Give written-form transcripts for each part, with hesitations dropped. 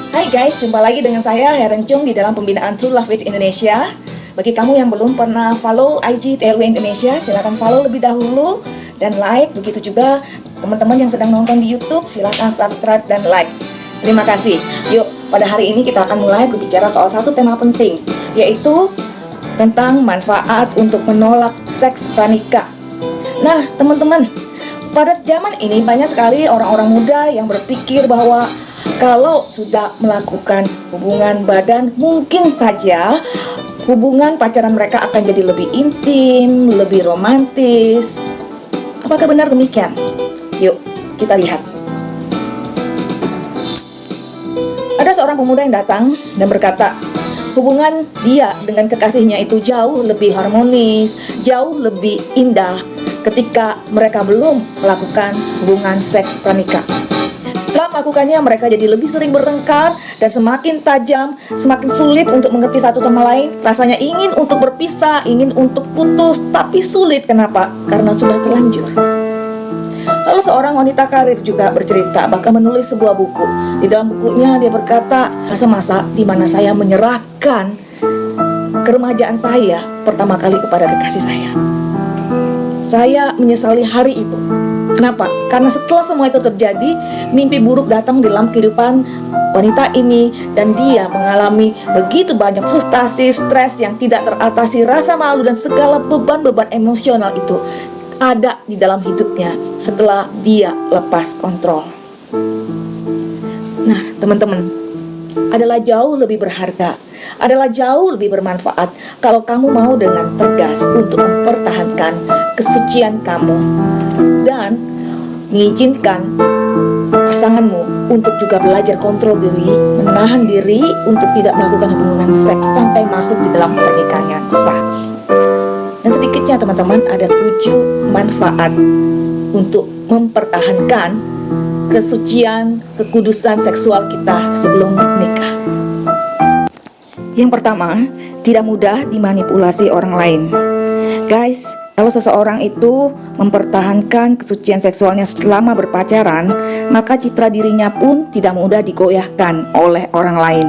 Hai guys, jumpa lagi dengan saya Heren Chung di dalam pembinaan True Love Wage Indonesia. Bagi kamu yang belum pernah follow IG TLW Indonesia, silakan follow lebih dahulu dan like. Begitu juga teman-teman yang sedang nonton di YouTube, silakan subscribe dan like. Terima kasih. Yuk, pada hari ini kita akan mulai berbicara soal satu tema penting, yaitu tentang manfaat untuk menolak seks pranikah. Nah, teman-teman, pada zaman ini banyak sekali orang-orang muda yang berpikir bahwa kalau sudah melakukan hubungan badan, mungkin saja hubungan pacaran mereka akan jadi lebih intim, lebih romantis. Apakah benar demikian? Yuk, kita lihat. Ada seorang pemuda yang datang dan berkata, hubungan dia dengan kekasihnya itu jauh lebih harmonis, jauh lebih indah ketika mereka belum melakukan hubungan seks pranikah. Setelah melakukannya, mereka jadi lebih sering bertengkar dan semakin tajam, semakin sulit untuk mengerti satu sama lain. Rasanya ingin untuk berpisah, ingin untuk putus, tapi sulit. Kenapa? Karena sudah terlanjur. Lalu seorang wanita karir juga bercerita, bahkan menulis sebuah buku. Di dalam bukunya dia berkata, masa-masa di mana saya menyerahkan keremajaan saya pertama kali kepada kekasih saya. Saya menyesali hari itu. Kenapa? Karena setelah semua itu terjadi, mimpi buruk datang dalam kehidupan wanita ini, dan dia mengalami begitu banyak frustasi, stres yang tidak teratasi, rasa malu dan segala beban-beban emosional itu ada di dalam hidupnya setelah dia lepas kontrol. Nah, teman-teman, adalah jauh lebih berharga, adalah jauh lebih bermanfaat kalau kamu mau dengan tegas untuk mempertahankan kesucian kamu dan mengizinkan pasanganmu untuk juga belajar kontrol diri, menahan diri untuk tidak melakukan hubungan seks sampai masuk di dalam pernikahan yang sah. Dan sedikitnya teman-teman, ada 7 manfaat untuk mempertahankan kesucian, kekudusan seksual kita sebelum menikah. Yang pertama, tidak mudah dimanipulasi orang lain. Guys, kalau seseorang itu mempertahankan kesucian seksualnya selama berpacaran, maka citra dirinya pun tidak mudah digoyahkan oleh orang lain.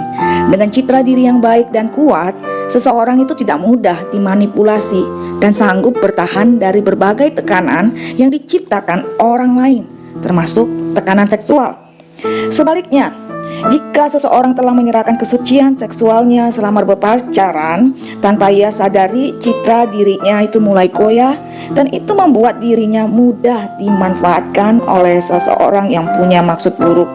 Dengan citra diri yang baik dan kuat, seseorang itu tidak mudah dimanipulasi dan sanggup bertahan dari berbagai tekanan yang diciptakan orang lain, termasuk tekanan seksual. Sebaliknya, jika seseorang telah menyerahkan kesucian seksualnya selama berpacaran, tanpa ia sadari, citra dirinya itu mulai goyah, dan itu membuat dirinya mudah dimanfaatkan oleh seseorang yang punya maksud buruk.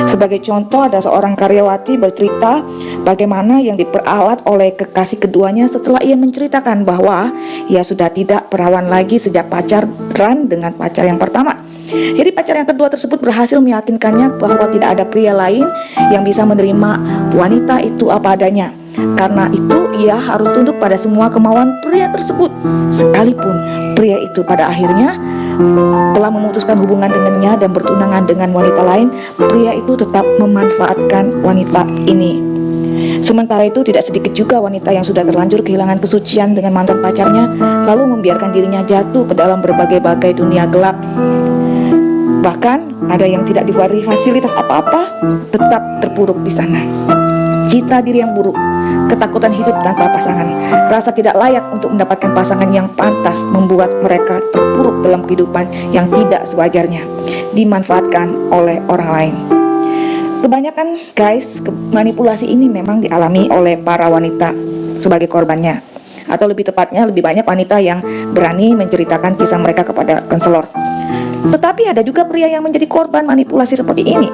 Sebagai contoh, ada seorang karyawati bercerita bagaimana yang diperalat oleh kekasih keduanya setelah ia menceritakan bahwa ia sudah tidak perawan lagi sejak pacaran dengan pacar yang pertama. Jadi pacar yang kedua tersebut berhasil meyakinkannya bahwa tidak ada pria lain yang bisa menerima wanita itu apa adanya. Karena itu ia harus tunduk pada semua kemauan pria tersebut. Sekalipun pria itu pada akhirnya telah memutuskan hubungan dengannya dan bertunangan dengan wanita lain, pria itu tetap memanfaatkan wanita ini. Sementara itu tidak sedikit juga wanita yang sudah terlanjur kehilangan kesucian dengan mantan pacarnya, lalu membiarkan dirinya jatuh ke dalam berbagai-bagai dunia gelap. Bahkan ada yang tidak diberi fasilitas apa-apa, tetap terpuruk di sana. Citra diri yang buruk, ketakutan hidup tanpa pasangan, rasa tidak layak untuk mendapatkan pasangan yang pantas membuat mereka terpuruk dalam kehidupan yang tidak sewajarnya, dimanfaatkan oleh orang lain. Kebanyakan guys, manipulasi ini memang dialami oleh para wanita sebagai korbannya, atau lebih tepatnya lebih banyak wanita yang berani menceritakan kisah mereka kepada konselor. Tetapi ada juga pria yang menjadi korban manipulasi seperti ini.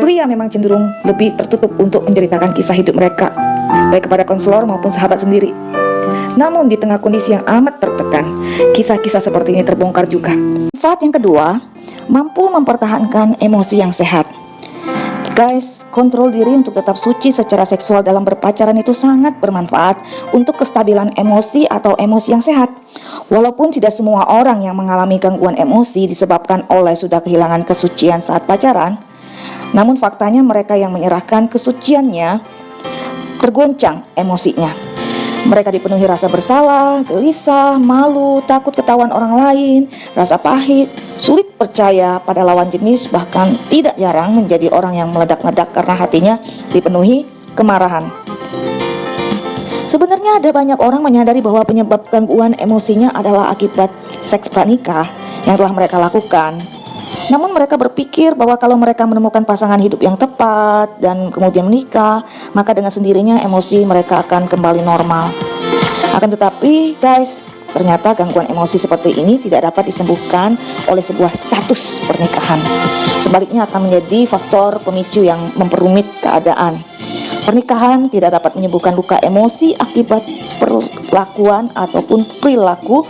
Pria memang cenderung lebih tertutup untuk menceritakan kisah hidup mereka, baik kepada konselor maupun sahabat sendiri. Namun di tengah kondisi yang amat tertekan, kisah-kisah seperti ini terbongkar juga. Manfaat yang kedua, mampu mempertahankan emosi yang sehat. Guys, kontrol diri untuk tetap suci secara seksual dalam berpacaran itu sangat bermanfaat untuk kestabilan emosi atau emosi yang sehat. Walaupun tidak semua orang yang mengalami gangguan emosi disebabkan oleh sudah kehilangan kesucian saat pacaran, namun faktanya mereka yang menyerahkan kesuciannya tergoncang emosinya. Mereka dipenuhi rasa bersalah, gelisah, malu, takut ketahuan orang lain, rasa pahit, sulit percaya pada lawan jenis, bahkan tidak jarang menjadi orang yang meledak-ledak karena hatinya dipenuhi kemarahan. Sebenarnya ada banyak orang menyadari bahwa penyebab gangguan emosinya adalah akibat seks pranikah yang telah mereka lakukan. Namun mereka berpikir bahwa kalau mereka menemukan pasangan hidup yang tepat dan kemudian menikah, maka dengan sendirinya emosi mereka akan kembali normal. Akan tetapi guys, ternyata gangguan emosi seperti ini tidak dapat disembuhkan oleh sebuah status pernikahan. Sebaliknya akan menjadi faktor pemicu yang memperumit keadaan. Pernikahan tidak dapat menyembuhkan luka emosi akibat perlakuan ataupun perilaku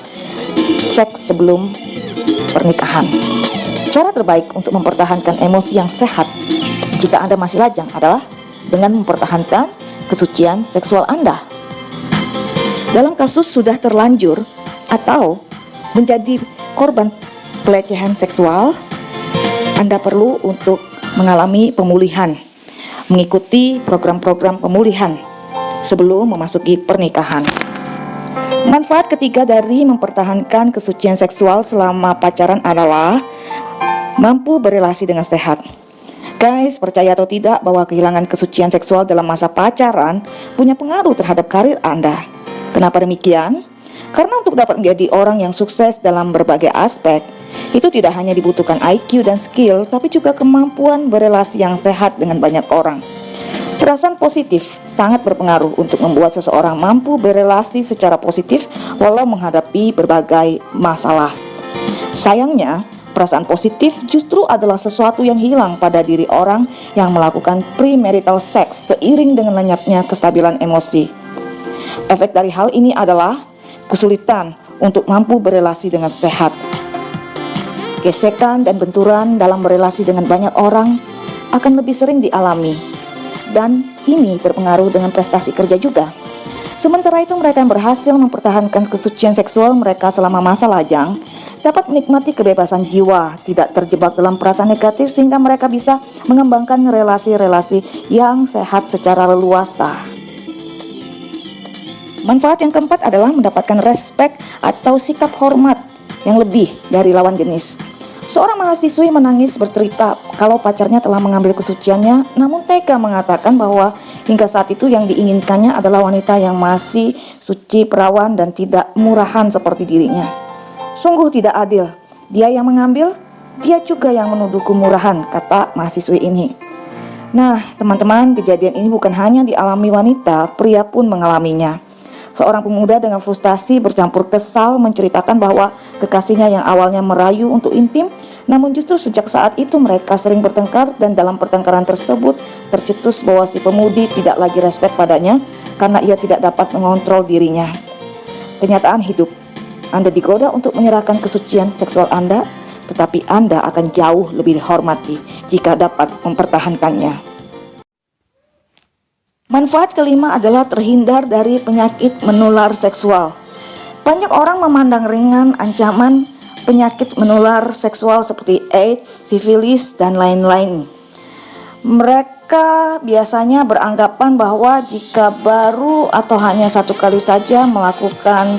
seks sebelum pernikahan. Cara terbaik untuk mempertahankan emosi yang sehat jika Anda masih lajang adalah dengan mempertahankan kesucian seksual Anda. Dalam kasus sudah terlanjur atau menjadi korban pelecehan seksual, Anda perlu untuk mengalami pemulihan, mengikuti program-program pemulihan sebelum memasuki pernikahan. Manfaat ketiga dari mempertahankan kesucian seksual selama pacaran adalah mampu berelasi dengan sehat. Guys, percaya atau tidak bahwa kehilangan kesucian seksual dalam masa pacaran punya pengaruh terhadap karir Anda. Kenapa demikian? Karena untuk dapat menjadi orang yang sukses dalam berbagai aspek, itu tidak hanya dibutuhkan IQ dan skill, tapi juga kemampuan berelasi yang sehat dengan banyak orang. Perasaan positif sangat berpengaruh untuk membuat seseorang mampu berelasi secara positif walau menghadapi berbagai masalah. Sayangnya, perasaan positif justru adalah sesuatu yang hilang pada diri orang yang melakukan premarital sex seiring dengan lenyapnya kestabilan emosi. Efek dari hal ini adalah kesulitan untuk mampu berelasi dengan sehat. Gesekan dan benturan dalam berelasi dengan banyak orang akan lebih sering dialami, dan ini berpengaruh dengan prestasi kerja juga. Sementara itu, mereka yang berhasil mempertahankan kesucian seksual mereka selama masa lajang dapat menikmati kebebasan jiwa, tidak terjebak dalam perasaan negatif, sehingga mereka bisa mengembangkan relasi-relasi yang sehat secara leluasa. Manfaat yang keempat adalah mendapatkan respek atau sikap hormat yang lebih dari lawan jenis. Seorang mahasiswi menangis bercerita kalau pacarnya telah mengambil kesuciannya, namun tega mengatakan bahwa hingga saat itu yang diinginkannya adalah wanita yang masih suci, perawan, dan tidak murahan seperti dirinya. Sungguh tidak adil, dia yang mengambil, dia juga yang menuduh kemurahan, kata mahasiswi ini. Nah, teman-teman, kejadian ini bukan hanya dialami wanita, pria pun mengalaminya. Seorang pemuda dengan frustasi bercampur kesal menceritakan bahwa kekasihnya yang awalnya merayu untuk intim, namun justru sejak saat itu mereka sering bertengkar, dan dalam pertengkaran tersebut tercetus bahwa si pemudi tidak lagi respek padanya karena ia tidak dapat mengontrol dirinya. Kenyataan hidup. Anda digoda untuk menyerahkan kesucian seksual Anda, tetapi Anda akan jauh lebih dihormati jika dapat mempertahankannya. Manfaat kelima adalah terhindar dari penyakit menular seksual. Banyak orang memandang ringan ancaman penyakit menular seksual seperti AIDS, sifilis, dan lain-lain. Mereka biasanya beranggapan bahwa jika baru atau hanya satu kali saja melakukan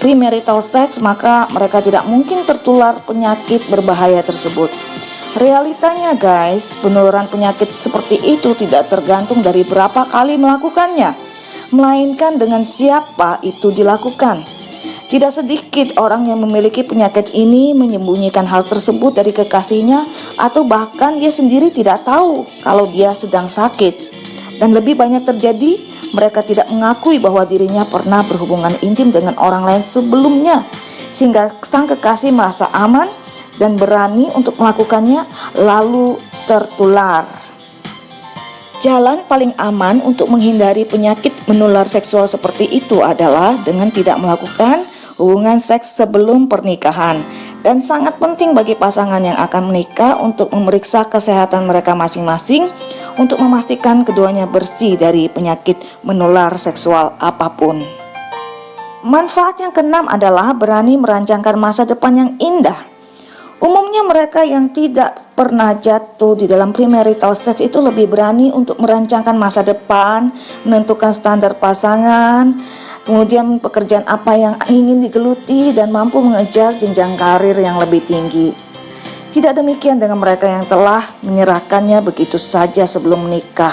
premarital sex, maka mereka tidak mungkin tertular penyakit berbahaya tersebut. Realitanya guys, penularan penyakit seperti itu tidak tergantung dari berapa kali melakukannya, melainkan dengan siapa itu dilakukan. Tidak sedikit orang yang memiliki penyakit ini menyembunyikan hal tersebut dari kekasihnya, atau bahkan ia sendiri tidak tahu kalau dia sedang sakit. Dan lebih banyak terjadi, mereka tidak mengakui bahwa dirinya pernah berhubungan intim dengan orang lain sebelumnya, sehingga sang kekasih merasa aman dan berani untuk melakukannya, lalu tertular. Jalan paling aman untuk menghindari penyakit menular seksual seperti itu adalah dengan tidak melakukan hubungan seks sebelum pernikahan, dan sangat penting bagi pasangan yang akan menikah untuk memeriksa kesehatan mereka masing-masing untuk memastikan keduanya bersih dari penyakit menular seksual apapun. Manfaat yang keenam adalah berani merancangkan masa depan yang indah. Umumnya mereka yang tidak pernah jatuh di dalam premarital sex itu lebih berani untuk merancangkan masa depan, menentukan standar pasangan, kemudian pekerjaan apa yang ingin digeluti, dan mampu mengejar jenjang karir yang lebih tinggi. Tidak demikian dengan mereka yang telah menyerahkannya begitu saja sebelum menikah.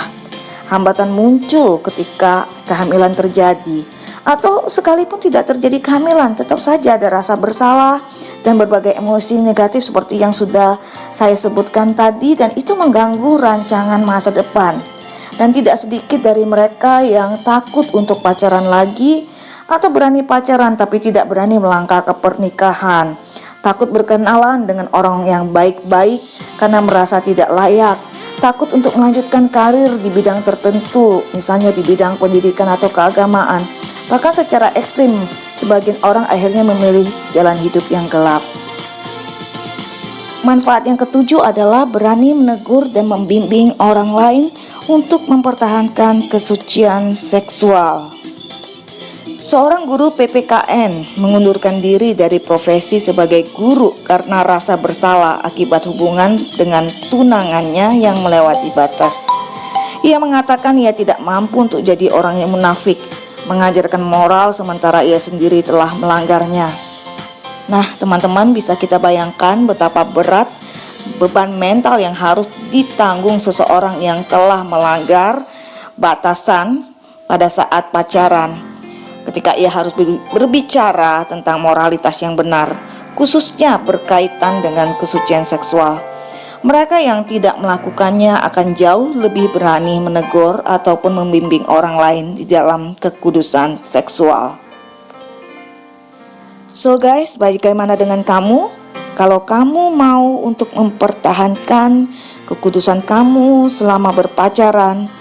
Hambatan muncul ketika kehamilan terjadi, atau sekalipun tidak terjadi kehamilan, tetap saja ada rasa bersalah dan berbagai emosi negatif seperti yang sudah saya sebutkan tadi, dan itu mengganggu rancangan masa depan. Dan tidak sedikit dari mereka yang takut untuk pacaran lagi, atau berani pacaran tapi tidak berani melangkah ke pernikahan. Takut berkenalan dengan orang yang baik-baik karena merasa tidak layak. Takut untuk melanjutkan karir di bidang tertentu, misalnya di bidang pendidikan atau keagamaan. Bahkan secara ekstrim, sebagian orang akhirnya memilih jalan hidup yang gelap. Manfaat yang ketujuh adalah berani menegur dan membimbing orang lain untuk mempertahankan kesucian seksual. Seorang guru PPKN mengundurkan diri dari profesi sebagai guru karena rasa bersalah akibat hubungan dengan tunangannya yang melewati batas. Ia mengatakan ia tidak mampu untuk jadi orang yang munafik, mengajarkan moral sementara ia sendiri telah melanggarnya. Nah, teman-teman, bisa kita bayangkan betapa berat beban mental yang harus ditanggung seseorang yang telah melanggar batasan pada saat pacaran. Ketika ia harus berbicara tentang moralitas yang benar, khususnya berkaitan dengan kesucian seksual. Mereka yang tidak melakukannya akan jauh lebih berani menegur ataupun membimbing orang lain di dalam kekudusan seksual. So guys, bagaimana dengan kamu? Kalau kamu mau untuk mempertahankan kekudusan kamu selama berpacaran,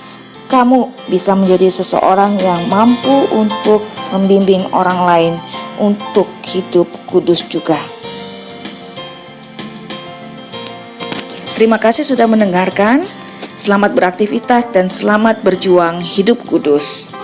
kamu bisa menjadi seseorang yang mampu untuk membimbing orang lain untuk hidup kudus juga. Terima kasih sudah mendengarkan. Selamat beraktivitas dan selamat berjuang hidup kudus.